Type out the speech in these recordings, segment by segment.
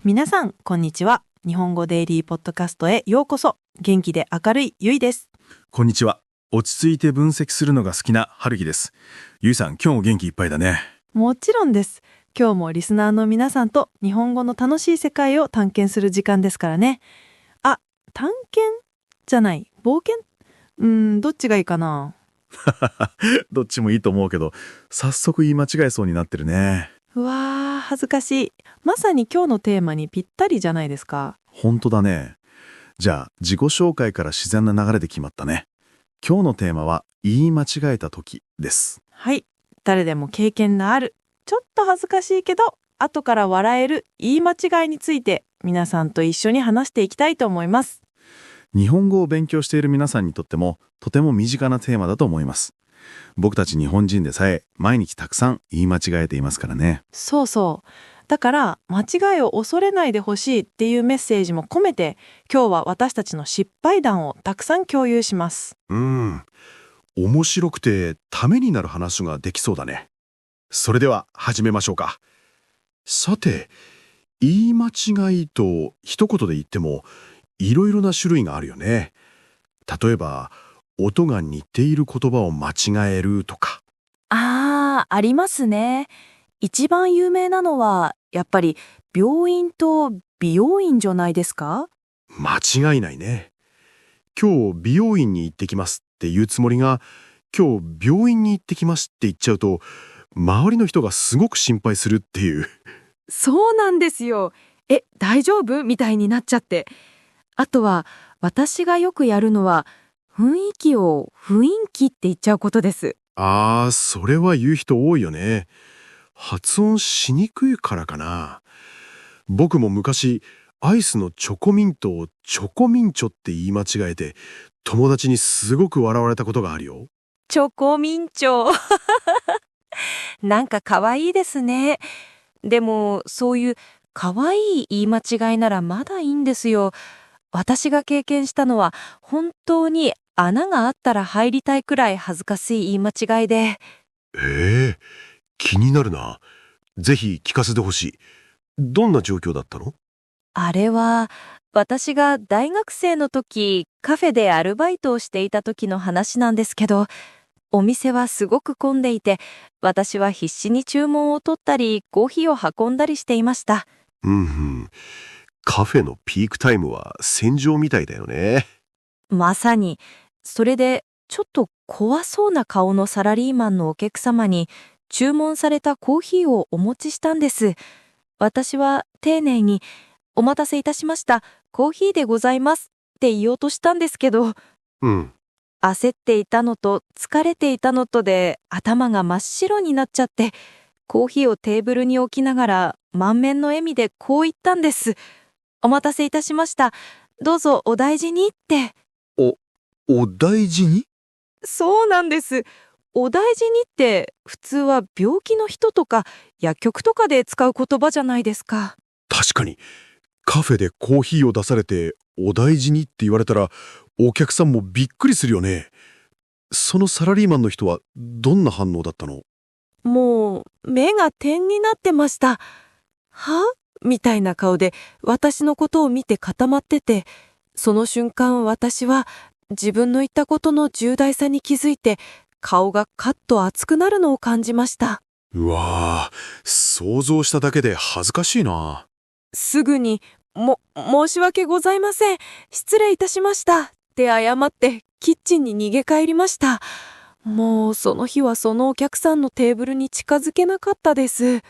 皆さん、こんにちは。日本語デイリーポッドキャストへようこそ。元気で明るいゆいです。こんにちは。落ち着いて分析するのが好きな春樹です。ゆいさん、今日も元気いっぱいだね。もちろんです。今日もリスナーの皆さんと日本語の楽しい世界を探検する時間ですからね。あ、探検じゃない。冒険どっちがいいかな。どっちもいいと思うけど、早速言い間違えそうになってるね。うわー、恥ずかしい。まさに今日のテーマにぴったりじゃないですか。本当だね。じゃあ、自己紹介から自然な流れで決まったね。今日のテーマは、言い間違えた時です。はい。誰でも経験のある、ちょっと恥ずかしいけど、後から笑える言い間違いについて、皆さんと一緒に話していきたいと思います。日本語を勉強している皆さんにとっても、とても身近なテーマだと思います。僕たち日本人でさえ、毎日たくさん言い間違えていますからね。そうそう。だから間違いを恐れないでほしいっていうメッセージも込めて、今日は私たちの失敗談をたくさん共有します。面白くてためになる話ができそうだね。それでは始めましょうか。さて、言い間違いと一言で言ってもいろいろな種類があるよね。例えば、音が似ている言葉を間違えるとか。ありますね。一番有名なのは、やっぱり病院と美容院じゃないですか？間違いないね。今日美容院に行ってきますって言うつもりが、今日病院に行ってきますって言っちゃうと、周りの人がすごく心配するっていう。そうなんですよ。大丈夫みたいになっちゃって。あとは、私がよくやるのは、雰囲気を雰囲気って言っちゃうことです。それは言う人多いよね。発音しにくいからかな。僕も昔、アイスのチョコミントをチョコミンチョって言い間違えて、友達にすごく笑われたことがあるよ。チョコミンチョ。なんか可愛いですね。でも、そういう可愛い言い間違いならまだいいんですよ。私が経験したのは、本当に穴があったら入りたいくらい恥ずかしい言い間違いで。気になるな。ぜひ聞かせてほしい。どんな状況だったの？あれは、私が大学生の時、カフェでアルバイトをしていた時の話なんですけど、お店はすごく混んでいて、私は必死に注文を取ったり、コーヒーを運んだりしていました。カフェのピークタイムは戦場みたいだよね。まさに、それで、ちょっと怖そうな顔のサラリーマンのお客様に、注文されたコーヒーをお持ちしたんです。私は丁寧に、お待たせいたしました、コーヒーでございますって言おうとしたんですけど、焦っていたのと疲れていたのとで頭が真っ白になっちゃって、コーヒーをテーブルに置きながら満面の笑みでこう言ったんです。お待たせいたしました。どうぞお大事にって。お大事に？そうなんです。お大事にって普通は病気の人とか薬局とかで使う言葉じゃないですか。確かに、カフェでコーヒーを出されてお大事にって言われたら、お客さんもびっくりするよね。そのサラリーマンの人はどんな反応だったの？もう目が点になってました。は？みたいな顔で私のことを見て固まってて、その瞬間私は自分の言ったことの重大さに気づいて、顔がカッと熱くなるのを感じました。うわぁ、想像しただけで恥ずかしいな。すぐに申し訳ございません、失礼いたしましたって謝ってキッチンに逃げ帰りました。もうその日はそのお客さんのテーブルに近づけなかったです。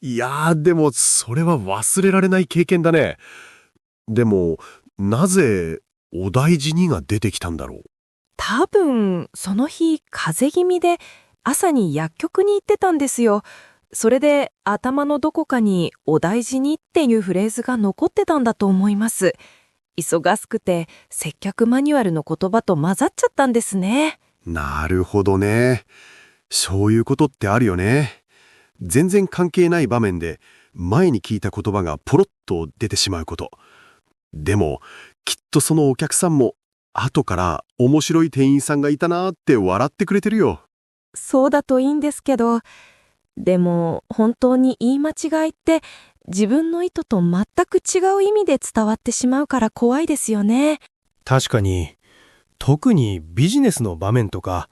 いやー、でもそれは忘れられない経験だね。でも、なぜお大事にが出てきたんだろう。多分その日風邪気味で朝に薬局に行ってたんですよ。それで頭のどこかにお大事にっていうフレーズが残ってたんだと思います。忙しくて接客マニュアルの言葉と混ざっちゃったんですね。なるほどね。そういうことってあるよね。全然関係ない場面で前に聞いた言葉がポロッと出てしまうこと。でもきっとそのお客さんも後から面白い店員さんがいたなーって笑ってくれてるよ。そうだといいんですけど、でも本当に言い間違いって自分の意図と全く違う意味で伝わってしまうから怖いですよね。確かに、特にビジネスの場面とか、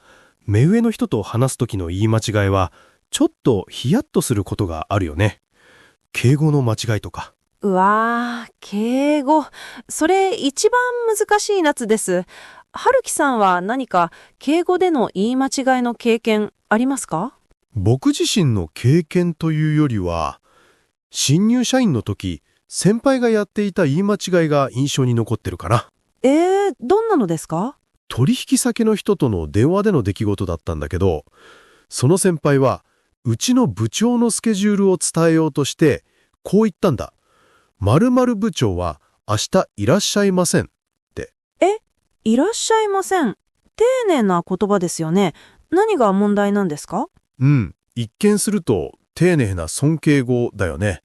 目上の人と話す時の言い間違いは、ちょっとヒヤッとすることがあるよね。敬語の間違いとか。うわー、敬語。それ一番難しい夏です。春樹さんは何か敬語での言い間違いの経験ありますか？僕自身の経験というよりは、新入社員の時、先輩がやっていた言い間違いが印象に残ってるかな。どんなのですか？取引先の人との電話での出来事だったんだけど、その先輩は、うちの部長のスケジュールを伝えようとして、こう言ったんだ。〇〇部長は明日いらっしゃいません。いらっしゃいません。丁寧な言葉ですよね。何が問題なんですか？一見すると丁寧な尊敬語だよね。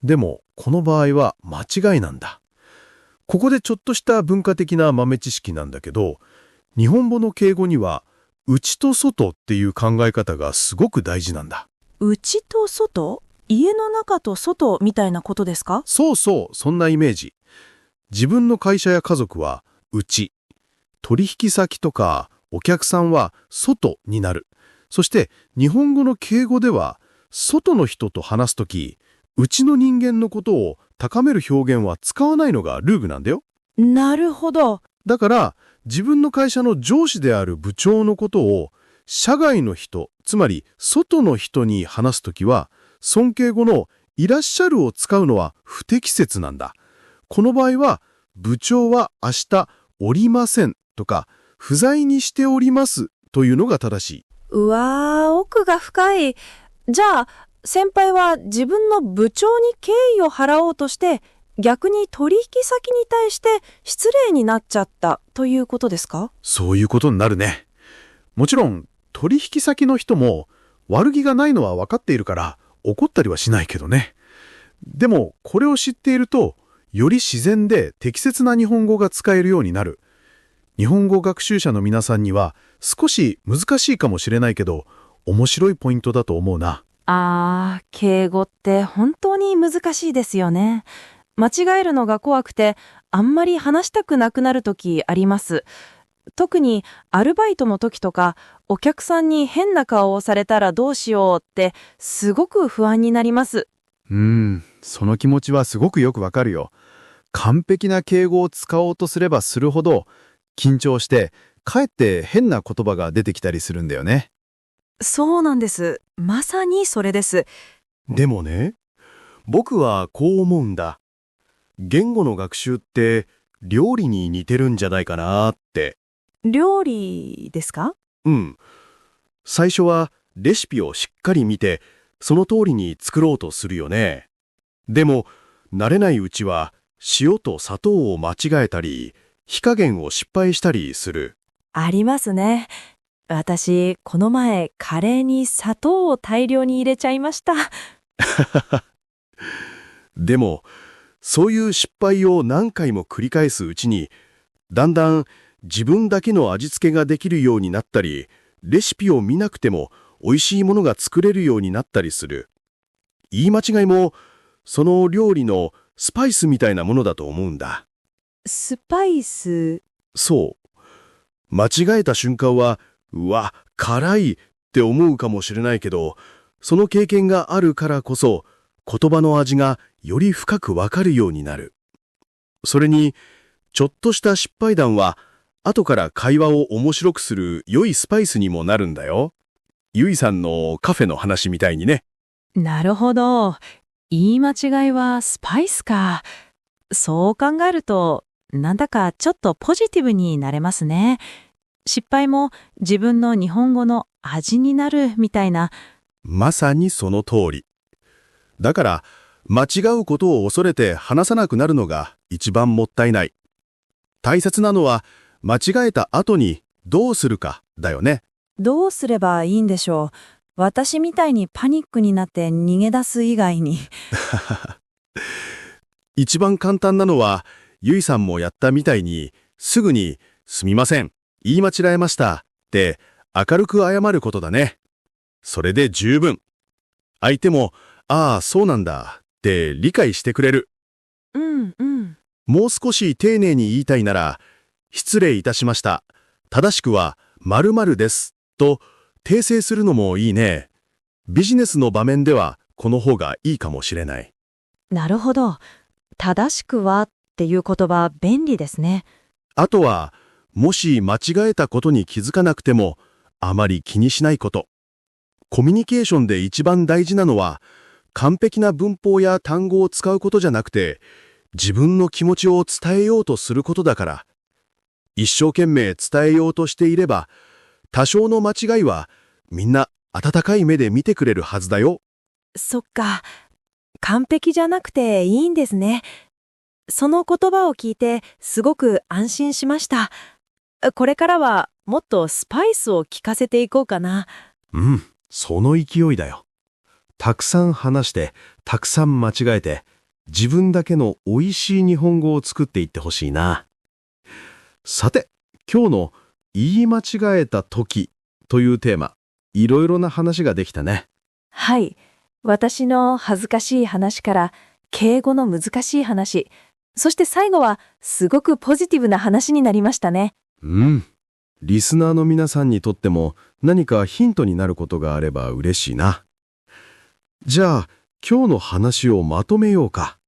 でも、この場合は間違いなんだ。ここでちょっとした文化的な豆知識なんだけど、日本語の敬語には、内と外っていう考え方がすごく大事なんだ。内と外？家の中と外みたいなことですか？そうそう、そんなイメージ。自分の会社や家族は内、取引先とかお客さんは外になる。そして日本語の敬語では、外の人と話すとき、内の人間のことを高める表現は使わないのがルールなんだよ。なるほど。だから自分の会社の上司である部長のことを社外の人、つまり外の人に話すときは、尊敬語のいらっしゃるを使うのは不適切なんだ。この場合は、部長は明日おりませんとか、不在にしておりますというのが正しい。うわー、奥が深い。じゃあ、先輩は自分の部長に敬意を払おうとして、逆に取引先に対して失礼になっちゃったということですか？そういうことになるね。もちろん、取引先の人も悪気がないのは分かっているから怒ったりはしないけどね。でも、これを知っていると、より自然で適切な日本語が使えるようになる。日本語学習者の皆さんには少し難しいかもしれないけど、面白いポイントだと思うな。敬語って本当に難しいですよね。間違えるのが怖くて、あんまり話したくなくなる時あります。特にアルバイトの時とか、お客さんに変な顔をされたらどうしようってすごく不安になります。その気持ちはすごくよくわかるよ。完璧な敬語を使おうとすればするほど、緊張して、かえって変な言葉が出てきたりするんだよね。そうなんです。まさにそれです。でもね、僕はこう思うんだ。言語の学習って料理に似てるんじゃないかなって。料理ですか？最初はレシピをしっかり見て、その通りに作ろうとするよね。でも、慣れないうちは塩と砂糖を間違えたり、火加減を失敗したりする。ありますね。私、この前、カレーに砂糖を大量に入れちゃいました。でも、そういう失敗を何回も繰り返すうちに、だんだん自分だけの味付けができるようになったり、レシピを見なくても美味しいものが作れるようになったりする。言い間違いも、その料理のスパイスみたいなものだと思うんだ。スパイス？そう。間違えた瞬間は、うわ、辛いって思うかもしれないけど、その経験があるからこそ、言葉の味がより深くわかるようになる。それに、ちょっとした失敗談は、後から会話を面白くする良いスパイスにもなるんだよ。ゆいさんのカフェの話みたいにね。なるほど。言い間違いはスパイスか。そう考えると、なんだかちょっとポジティブになれますね。失敗も自分の日本語の味になるみたいな。まさにその通り。だから、間違うことを恐れて話さなくなるのが一番もったいない。大切なのは、間違えた後にどうするかだよね。どうすればいいんでしょう。私みたいにパニックになって逃げ出す以外に。一番簡単なのは、ゆいさんもやったみたいに、すぐに、すみません、言い間違えました、って明るく謝ることだね。それで十分。相手も、ああ、そうなんだ、っって理解してくれる。うんうん。もう少し丁寧に言いたいなら、失礼いたしました。正しくは〇〇です。と訂正するのもいいね。ビジネスの場面ではこの方がいいかもしれない。なるほど。正しくはっていう言葉便利ですね。あとは、もし間違えたことに気づかなくても、あまり気にしないこと。コミュニケーションで一番大事なのは、完璧な文法や単語を使うことじゃなくて、自分の気持ちを伝えようとすることだから。一生懸命伝えようとしていれば、多少の間違いはみんな温かい目で見てくれるはずだよ。そっか。完璧じゃなくていいんですね。その言葉を聞いてすごく安心しました。これからはもっとスパイスを効かせていこうかな。その勢いだよ。たくさん話して、たくさん間違えて、自分だけの美味しい日本語を作っていってほしいな。さて、今日の言い間違えた時というテーマ、いろいろな話ができたね。はい。私の恥ずかしい話から敬語の難しい話、そして最後はすごくポジティブな話になりましたね。リスナーの皆さんにとっても何かヒントになることがあれば嬉しいな。じゃあ、今日の話をまとめようか。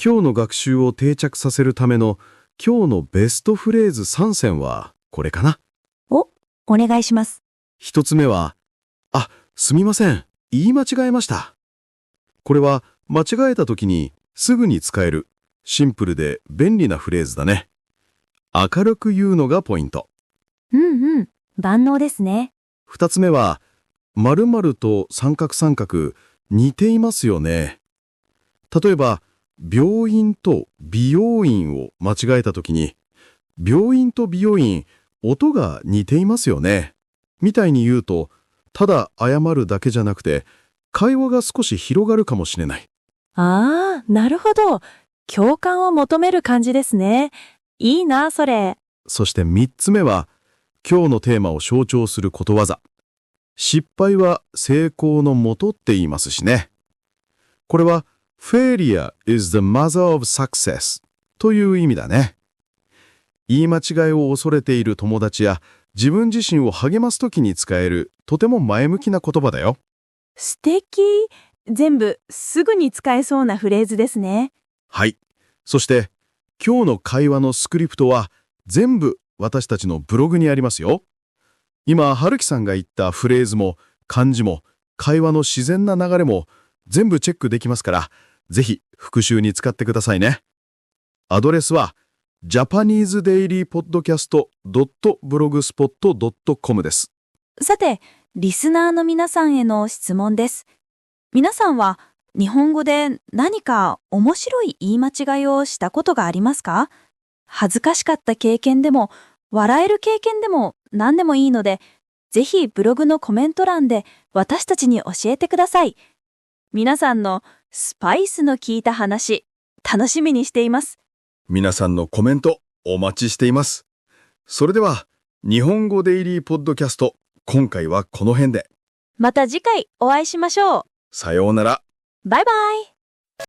今日の学習を定着させるための今日のベストフレーズ3選はこれかな。お願いします。一つ目は、すみません。言い間違えました。これは間違えた時にすぐに使えるシンプルで便利なフレーズだね。明るく言うのがポイント。万能ですね。二つ目は、〇〇と三角三角似ていますよね。例えば、病院と美容院を間違えた時に、病院と美容院、音が似ていますよね。みたいに言うと、ただ謝るだけじゃなくて、会話が少し広がるかもしれない。なるほど。共感を求める感じですね。いいな、それ。そして三つ目は、今日のテーマを象徴することわざ。失敗は成功のもとって言いますしね。これは、Failure is the mother of success という意味だね。言い間違いを恐れている友達や自分自身を励ますときに使えるとても前向きな言葉だよ。素敵。全部すぐに使えそうなフレーズですね。はい。そして、今日の会話のスクリプトは全部私たちのブログにありますよ。今、春樹さんが言ったフレーズも漢字も会話の自然な流れも全部チェックできますから、ぜひ復習に使ってくださいね。アドレスは japanesedailypodcast.blogspot.com です。さて、リスナーの皆さんへの質問です。皆さんは日本語で何か面白い言い間違いをしたことがありますか？恥ずかしかった経験でも、笑える経験でも何でもいいので、ぜひブログのコメント欄で私たちに教えてください。皆さんのスパイスの効いた話、楽しみにしています。皆さんのコメントお待ちしています。それでは、日本語デイリーポッドキャスト、今回はこの辺で。また次回お会いしましょう。さようなら。バイバイ。